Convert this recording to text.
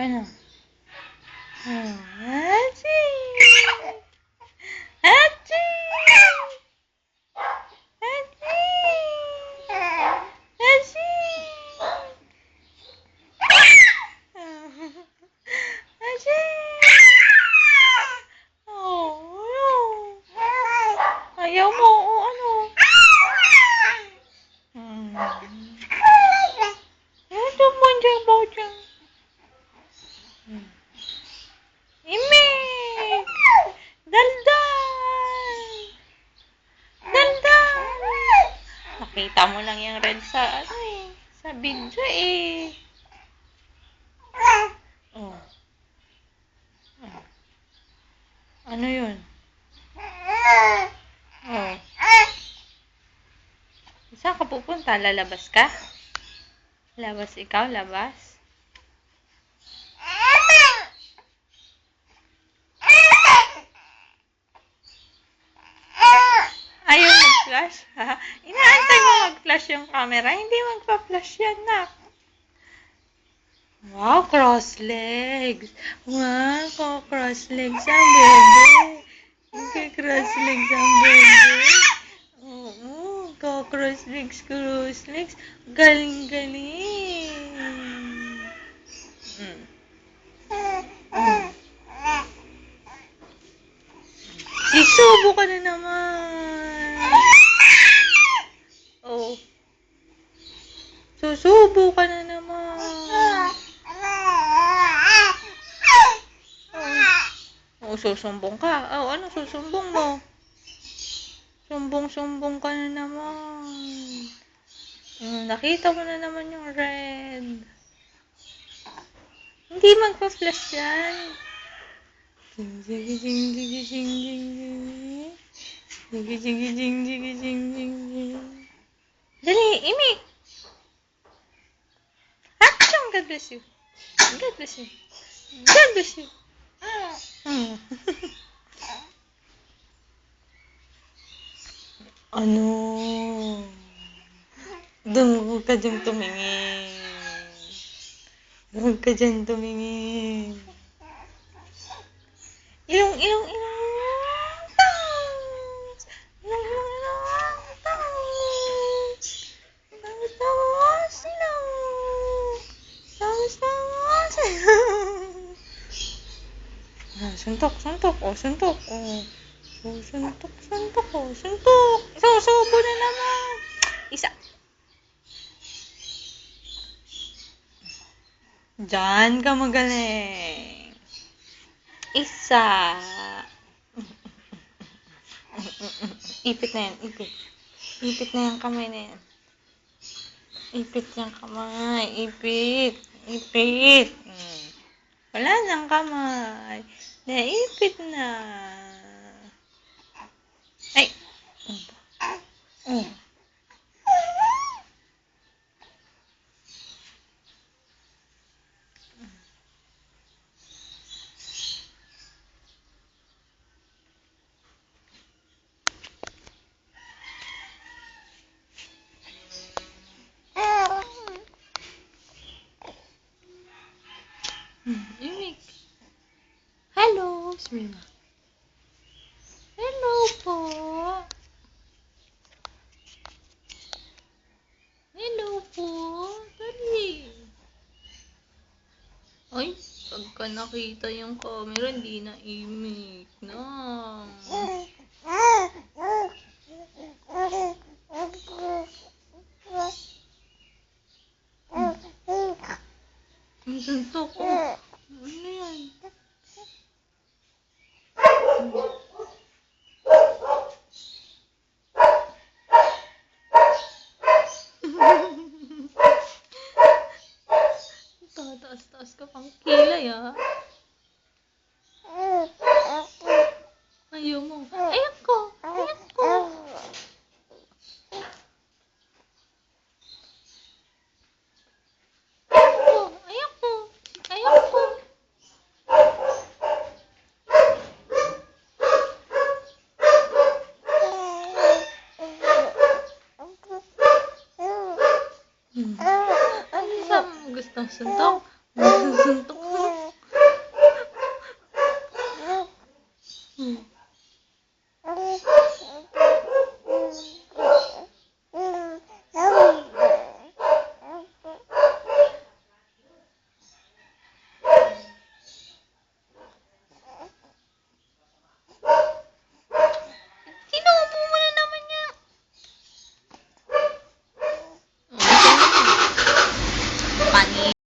Ano? Achoo! Achoo! Achoo! Achoo! Achoo! Oh, ayaw mo. O ano? Ito mo dyan, bojang. Imik! Daldal! Daldal! Nakita mo lang yung red sa sa video eh. Oh. Ano yun? Oh. Saan ka pupunta? Lalabas ka? Labas ikaw? Labas? Ayaw mag-flash, ha? Inaantay mo mag-flash yung camera. Hindi magpa-flash yan, nak. Wow, cross legs. Wow, cross legs ang bebe. Cross legs ang bebe. Oo, cross legs, cross legs. Galing-galing. Isubo ka na naman. Oh. Susubo ka na naman. Oh, susumbong ka. Oh, ano susumbong mo? Sumbong-sumbong ka na naman. Nakita mo na naman yung red. Hindi magpa-flash yan. Dali, imik. Achong, God bless you. God bless you. God bless you. Ano? Doon ka dyan tumingin. Doon ka dyan tumingin. Ilong. Tangs! Ilong. Tangs! Tangs! Ilong. Tangs! Suntok. Oh, suntok. Oh, suntok. Oh, suntok. Susubo na naman. Isa. Diyan ka magaling. Isa. Ipit na yan, ipit. Ipit na yung kamay na yan. Ipit yung kamay. Ipit. Wala nang kamay. Naipit na. Ay. Imik. Hello, Serena. Hello po. Hello po. Dali. Ay, pagka nakita yung camera, hindi na imik na. Ang suntok ko. Ano yan? Tataas-taas ka pang kilay, ha? Ayaw mo. Ayak ko. Ano sa gustong suntok? Suntok. Hmm.